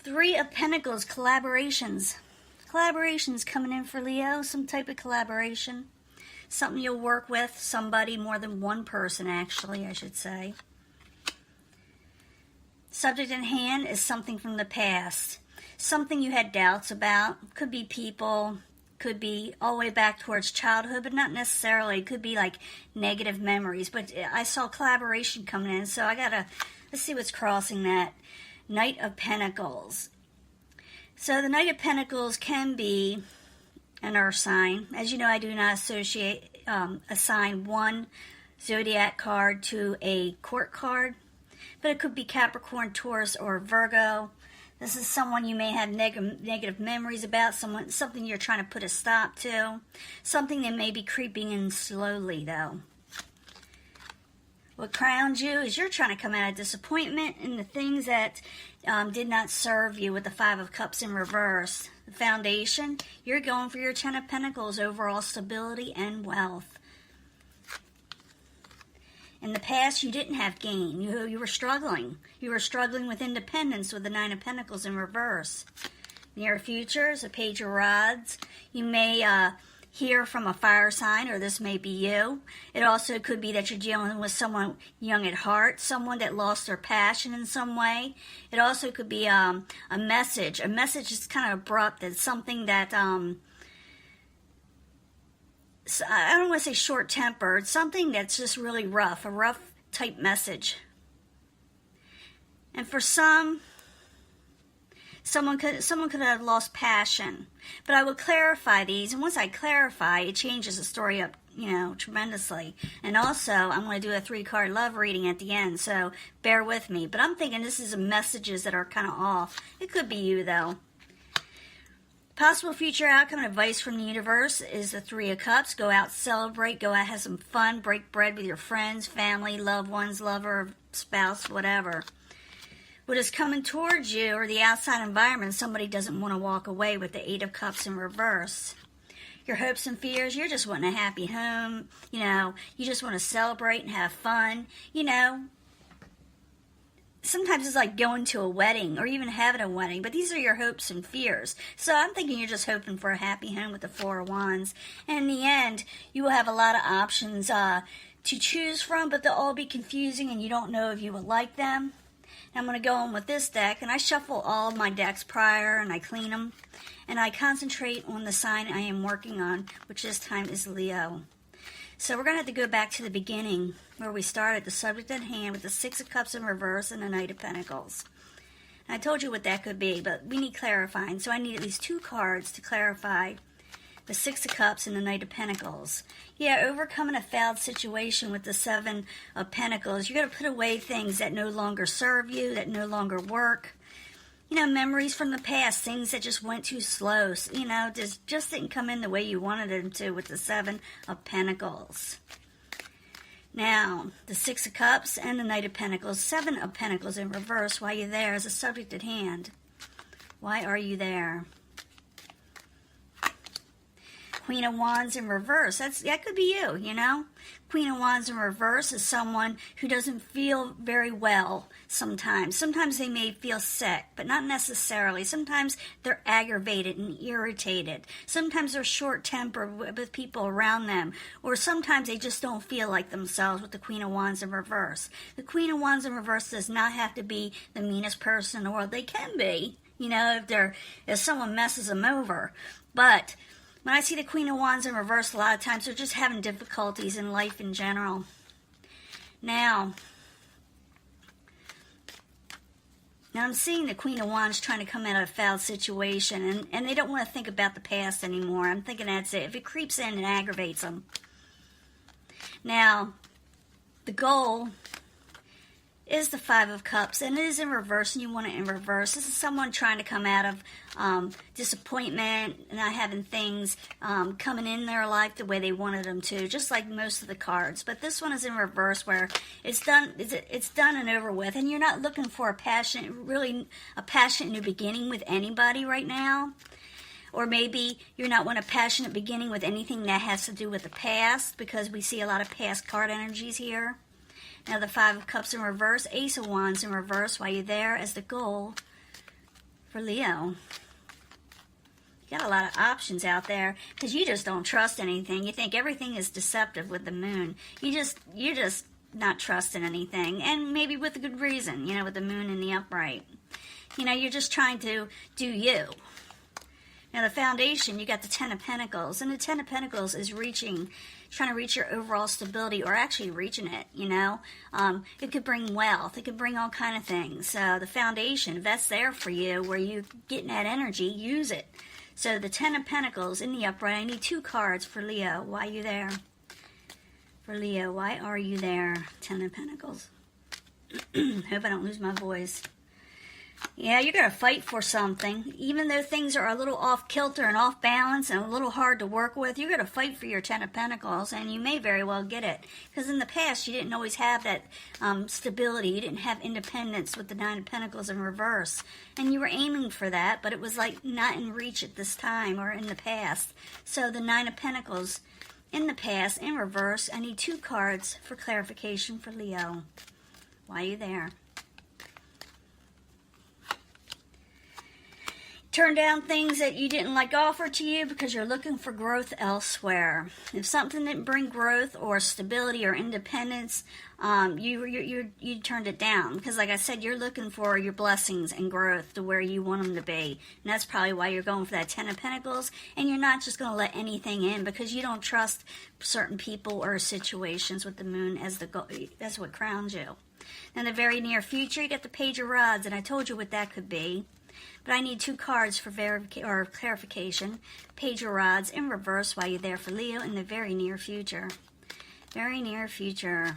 Three of Pentacles, collaborations. Collaborations coming in for Leo, some type of collaboration. Something you'll work with, somebody, more than one person actually, I should say. Subject in hand is something from the past. Something you had doubts about. Could be people, could be all the way back towards childhood, but not necessarily. It could be like negative memories. But I saw collaboration coming in, so let's see what's crossing that. Knight of Pentacles. So the Knight of Pentacles can be an earth sign. As you know, I do not assign one zodiac card to a court card, but it could be Capricorn, Taurus, or Virgo. This is someone you may have negative memories about, something you're trying to put a stop to, something that may be creeping in slowly, though. What crowns you is you're trying to come out of disappointment in the things that did not serve you with the Five of Cups in reverse. The foundation, you're going for your Ten of Pentacles, overall stability and wealth. In the past, you didn't have gain. You were struggling. You were struggling with independence with the Nine of Pentacles in reverse. Near future is a Page of Rods. You may hear from a fire sign, or this may be you. It also could be that you're dealing with someone young at heart, someone that lost their passion in some way. It also could be a message. A message is kind of abrupt. It's something that, I don't want to say short-tempered, something that's just really rough, a rough type message. And for someone could have lost passion. But I will clarify these, and once I clarify, it changes the story up, tremendously. And also, I'm going to do a 3-card love reading at the end, so bear with me. But I'm thinking this is messages that are kind of off. It could be you, though. Possible future outcome and advice from the universe is the Three of Cups. Go out, celebrate, go out, have some fun, break bread with your friends, family, loved ones, lover, spouse, whatever. What is coming towards you or the outside environment, somebody doesn't want to walk away with the Eight of Cups in reverse. Your hopes and fears, you're just wanting a happy home. You just want to celebrate and have fun. Sometimes it's like going to a wedding or even having a wedding, but these are your hopes and fears. So I'm thinking you're just hoping for a happy home with the Four of Wands. And in the end, you will have a lot of options to choose from, but they'll all be confusing and you don't know if you will like them. I'm going to go on with this deck, and I shuffle all my decks prior, and I clean them, and I concentrate on the sign I am working on, which this time is Leo. So we're going to have to go back to the beginning, where we started, the subject at hand with the Six of Cups in reverse and the Knight of Pentacles. And I told you what that could be, but we need clarifying, so I need at least 2 cards to clarify the Six of Cups and the Knight of Pentacles. Yeah, overcoming a failed situation with the Seven of Pentacles. You got to put away things that no longer serve you, that no longer work. Memories from the past, things that just went too slow. Just didn't come in the way you wanted them to with the Seven of Pentacles. Now, the Six of Cups and the Knight of Pentacles, Seven of Pentacles in reverse. Why are you there as a subject at hand? Why are you there? Queen of Wands in reverse. That could be you, Queen of Wands in reverse is someone who doesn't feel very well sometimes. Sometimes they may feel sick, but not necessarily. Sometimes they're aggravated and irritated. Sometimes they're short-tempered with people around them. Or sometimes they just don't feel like themselves with the Queen of Wands in reverse. The Queen of Wands in reverse does not have to be the meanest person in the world. They can be, if someone messes them over. But when I see the Queen of Wands in reverse, a lot of times they're just having difficulties in life in general. Now I'm seeing the Queen of Wands trying to come out of a foul situation, and they don't want to think about the past anymore. I'm thinking that's it. If it creeps in, it aggravates them. Now, the goal is the Five of Cups, and it is in reverse, and you want it in reverse. This is someone trying to come out of disappointment, not having things coming in their life the way they wanted them to, just like most of the cards. But this one is in reverse, where it's done and over with, and you're not looking for a passionate new beginning with anybody right now. Or maybe you're not wanting a passionate beginning with anything that has to do with the past, because we see a lot of past card energies here. Now the Five of Cups in reverse, Ace of Wands in reverse, while you're there as the goal for Leo. You got a lot of options out there because you just don't trust anything. You think everything is deceptive with the moon. You're just not trusting anything, and maybe with a good reason, you know, with the moon in the upright. You know, you're just trying to do you. Now, the foundation, you got the Ten of Pentacles, and the Ten of Pentacles is trying to reach your overall stability, or actually reaching it, you know. It could bring wealth. It could bring all kind of things. So the foundation, if that's there for you, where you're getting that energy, use it. So the Ten of Pentacles in the upright, I need 2 cards for Leo. Why are you there? For Leo, why are you there? Ten of Pentacles. Hope I don't lose my voice. Yeah, you're going to fight for something. Even though things are a little off kilter and off balance and a little hard to work with, you're going to fight for your Ten of Pentacles, and you may very well get it. Because in the past, you didn't always have that stability. You didn't have independence with the Nine of Pentacles in reverse. And you were aiming for that, but it was like not in reach at this time or in the past. So the Nine of Pentacles in the past, in reverse, I need 2 cards for clarification for Leo. Why are you there? Turn down things that you didn't like offered to you because you're looking for growth elsewhere. If something didn't bring growth or stability or independence, you turned it down. Because like I said, you're looking for your blessings and growth to where you want them to be. And that's probably why you're going for that Ten of Pentacles. And you're not just going to let anything in because you don't trust certain people or situations with the moon as that's what crowns you. In the very near future, you get the Page of Rods. And I told you what that could be. But I need 2 cards for clarification. Page of Rods in reverse while you're there for Leo in the very near future. Very near future.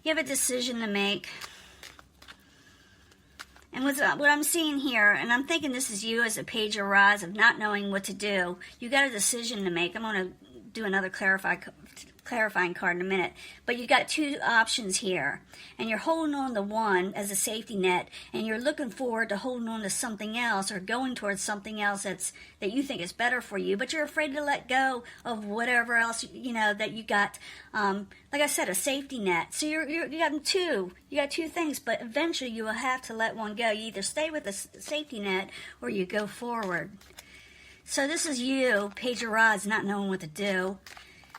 You have a decision to make. And what I'm seeing here, and I'm thinking this is you as a Page of Rods of not knowing what to do. You got a decision to make. I'm going to do another clarifying card in a minute, but you got 2 options here, and you're holding on to one as a safety net, and you're looking forward to holding on to something else or going towards something else that you think is better for you, but you're afraid to let go of whatever else you know that you got. Like I said, a safety net. So you got two things, but eventually you will have to let one go. You either stay with the safety net or you go forward. So this is you, Page of Rods, not knowing what to do.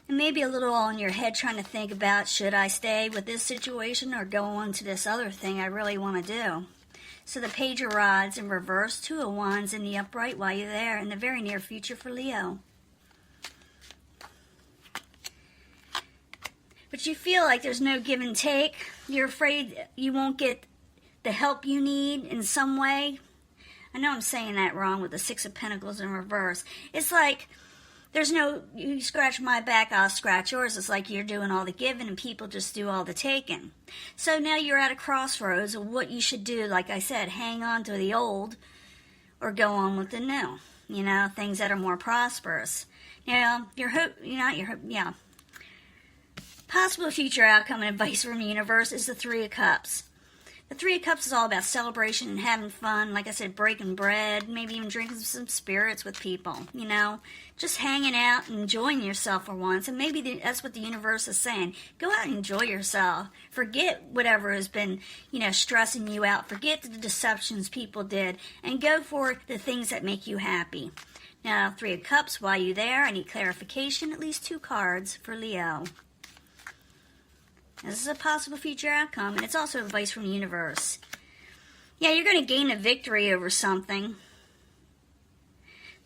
And maybe a little all in your head trying to think about, should I stay with this situation or go on to this other thing I really want to do? So the Page of Rods in reverse, 2 of Wands in the upright while you're there in the very near future for Leo. But you feel like there's no give and take. You're afraid you won't get the help you need in some way. I know I'm saying that wrong with the 6 of Pentacles in reverse. It's like there's no, you scratch my back, I'll scratch yours. It's like you're doing all the giving and people just do all the taking. So now you're at a crossroads of what you should do. Like I said, hang on to the old or go on with the new. You know, things that are more prosperous. Now, possible future outcome and advice from the universe is the 3 of Cups. The 3 of Cups is all about celebration and having fun. Like I said, breaking bread, maybe even drinking some spirits with people, you know. Just hanging out and enjoying yourself for once. And maybe that's what the universe is saying. Go out and enjoy yourself. Forget whatever has been, stressing you out. Forget the deceptions people did. And go for the things that make you happy. Now, 3 of Cups, while you're there, I need clarification. At least 2 cards for Leo. This is a possible future outcome, and it's also advice from the universe. Yeah, you're going to gain a victory over something.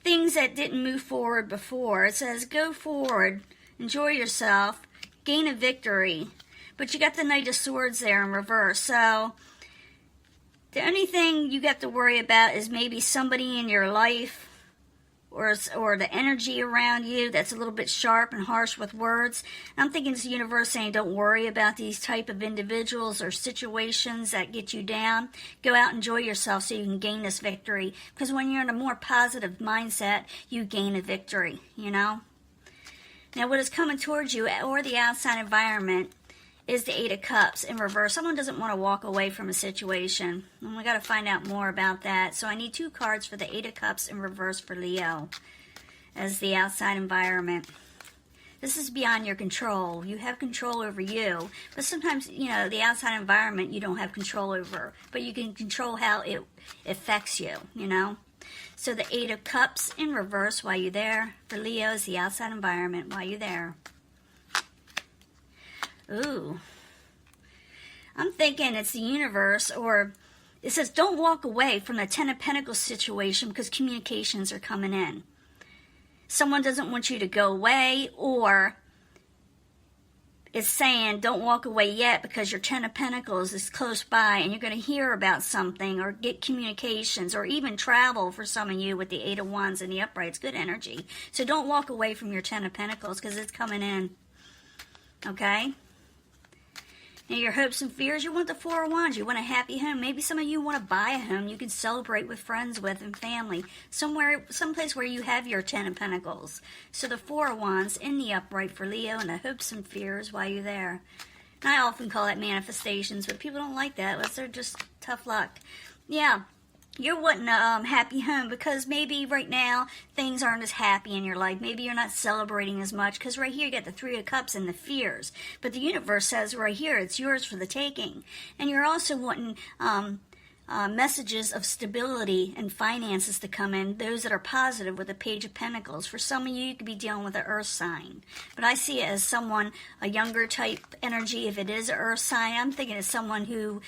Things that didn't move forward before. It says, go forward, enjoy yourself, gain a victory. But you got the Knight of Swords there in reverse. So, the only thing you got to worry about is maybe somebody in your life or the energy around you that's a little bit sharp and harsh with words. I'm thinking it's the universe saying don't worry about these type of individuals or situations that get you down. Go out and enjoy yourself so you can gain this victory. Because when you're in a more positive mindset, you gain a victory, Now what is coming towards you or the outside environment is the 8 of Cups in reverse. Someone doesn't want to walk away from a situation. And we got to find out more about that. So I need 2 cards for the 8 of Cups in reverse for Leo as the outside environment. This is beyond your control. You have control over you, but sometimes, the outside environment you don't have control over, but you can control how it affects you, So the Eight of Cups in reverse while you're there. For Leo is the outside environment while you're there. Ooh. I'm thinking it's the universe, or it says don't walk away from the Ten of Pentacles situation because communications are coming in. Someone doesn't want you to go away, or it's saying don't walk away yet because your Ten of Pentacles is close by and you're going to hear about something or get communications or even travel for some of you with the Eight of Wands and the upright. It's good energy. So don't walk away from your Ten of Pentacles because it's coming in. Okay? Now your hopes and fears, you want the Four of Wands. You want a happy home. Maybe some of you want to buy a home you can celebrate with friends with and family. Someplace where you have your Ten of Pentacles. So the Four of Wands in the upright for Leo and the hopes and fears while you're there. And I often call it manifestations, but people don't like that. They're just tough luck. Yeah. You're wanting a happy home because maybe right now things aren't as happy in your life. Maybe you're not celebrating as much because right here you got the Three of Cups and the fears. But the universe says right here it's yours for the taking. And you're also wanting messages of stability and finances to come in, those that are positive with the Page of Pentacles. For some of you, you could be dealing with an earth sign. But I see it as someone, a younger type energy. If it is an earth sign, I'm thinking it's someone who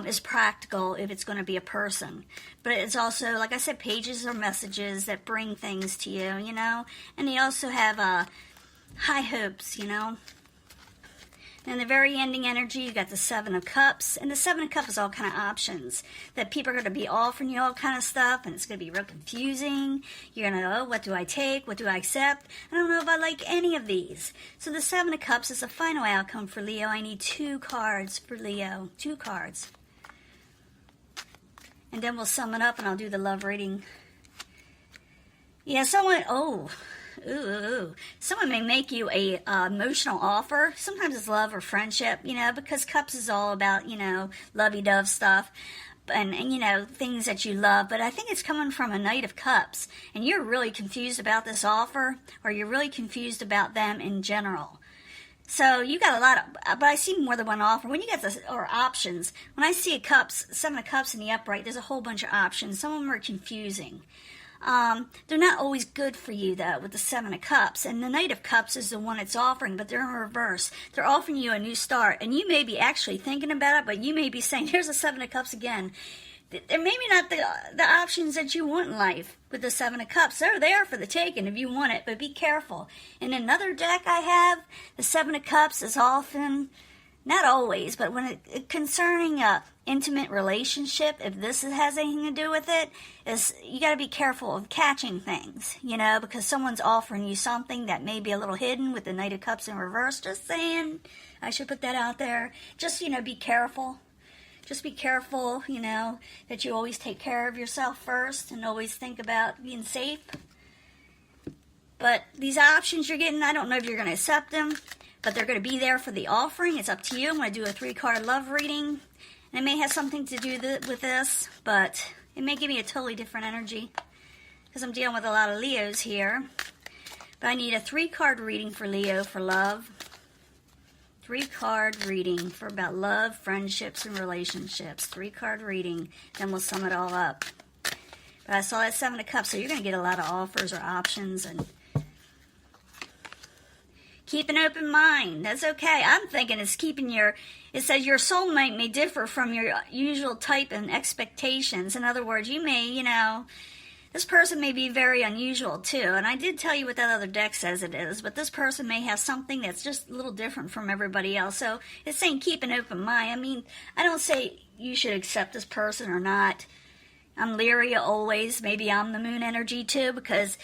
is practical if it's going to be a person. But it's also, like I said, pages or messages that bring things to you, And they also have high hopes, And the very ending energy, you got the Seven of Cups. And the Seven of Cups is all kind of options. That people are going to be offering you all kind of stuff. And it's going to be real confusing. You're going to, what do I take? What do I accept? I don't know if I like any of these. So the Seven of Cups is the final outcome for Leo. I need 2 cards for Leo. 2 cards. And then we'll sum it up and I'll do the love reading. Yeah, someone, someone may make you a emotional offer. Sometimes it's love or friendship, because cups is all about, lovey-dove stuff and things that you love. But I think it's coming from a Knight of Cups, and you're really confused about this offer, or you're really confused about them in general. So you got a lot of, but I see more than one offer. When you get this, or options, when I see Seven of Cups in the upright, there's a whole bunch of options. Some of them are confusing. They're not always good for you, though, with the Seven of Cups. And the Knight of Cups is the one it's offering, but they're in reverse. They're offering you a new start. And you may be actually thinking about it, but you may be saying, here's the Seven of Cups again. They're maybe not the options that you want in life with the Seven of Cups. They're there for the taking if you want it, but be careful. In another deck I have, the Seven of Cups is often, not always, but when concerning a intimate relationship, if this has anything to do with it, is you got to be careful of catching things, because someone's offering you something that may be a little hidden with the Knight of Cups in reverse. Just saying, I should put that out there. Just, be careful. Just be careful, that you always take care of yourself first and always think about being safe. But these options you're getting, I don't know if you're going to accept them, but they're going to be there for the offering. It's up to you. I'm going to do a 3-card love reading. And it may have something to do with this, but it may give me a totally different energy because I'm dealing with a lot of Leos here. But I need a 3-card reading for Leo for love. 3-card reading for about love, friendships, and relationships. 3-card reading. Then we'll sum it all up. But I saw that Seven of Cups, so you're going to get a lot of offers or options. And keep an open mind. That's okay. I'm thinking it's keeping it says your soulmate may differ from your usual type and expectations. In other words, you may, this person may be very unusual too. And I did tell you what that other deck says it is, but this person may have something that's just a little different from everybody else. So it's saying keep an open mind. I mean, I don't say you should accept this person or not. I'm leery always. Maybe I'm the moon energy too, because,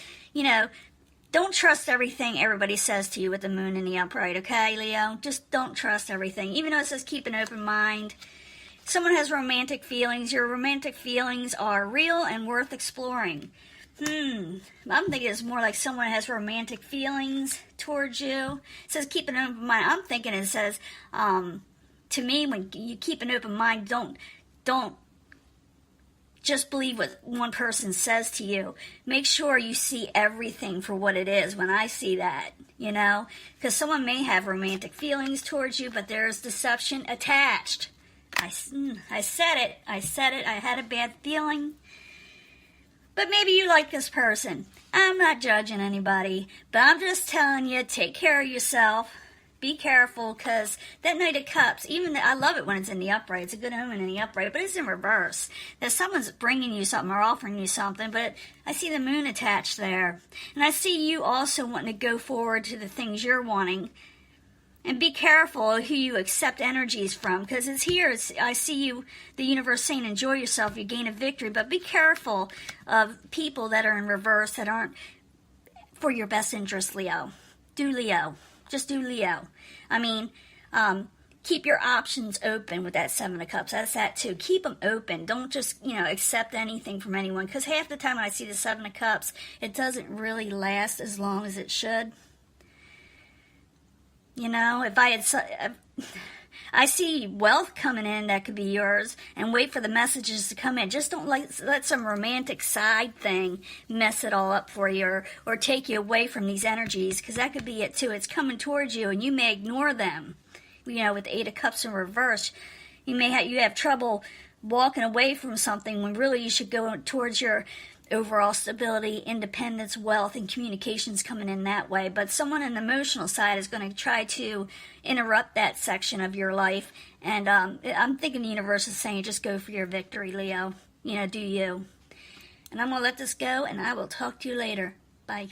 don't trust everything everybody says to you with the moon in the upright, okay, Leo? Just don't trust everything. Even though it says keep an open mind. Someone has romantic feelings. Your romantic feelings are real and worth exploring. I'm thinking it's more like someone has romantic feelings towards you. It says keep an open mind. I'm thinking it says, to me, when you keep an open mind, don't just believe what one person says to you. Make sure you see everything for what it is when I see that, you know? Because someone may have romantic feelings towards you, but there's deception attached. I said it. I had a bad feeling. But maybe you like this person. I'm not judging anybody, but I'm just telling you, take care of yourself. Be careful, because that Knight of Cups, I love it when it's in the upright. It's a good omen in the upright, but it's in reverse. That someone's bringing you something or offering you something, but I see the moon attached there. And I see you also wanting to go forward to the things you're wanting. And be careful who you accept energies from, because it's here. I see you, the universe saying, enjoy yourself, you gain a victory, but be careful of people that are in reverse that aren't for your best interest, Leo. Do Leo. Just do Leo. I mean, keep your options open with that Seven of Cups. That's that too. Keep them open. Don't just, accept anything from anyone. Because half the time when I see the Seven of Cups, it doesn't really last as long as it should. If I see wealth coming in that could be yours, and wait for the messages to come in. Just don't let some romantic side thing mess it all up for you, or take you away from these energies, because that could be it too. It's coming towards you, and you may ignore them. With the Eight of Cups in reverse, you have trouble walking away from something when really you should go towards your overall stability, independence, wealth, and communications coming in that way. But someone on the emotional side is going to try to interrupt that section of your life. And I'm thinking the universe is saying, just go for your victory, Leo. Do you. And I'm going to let this go, and I will talk to you later. Bye.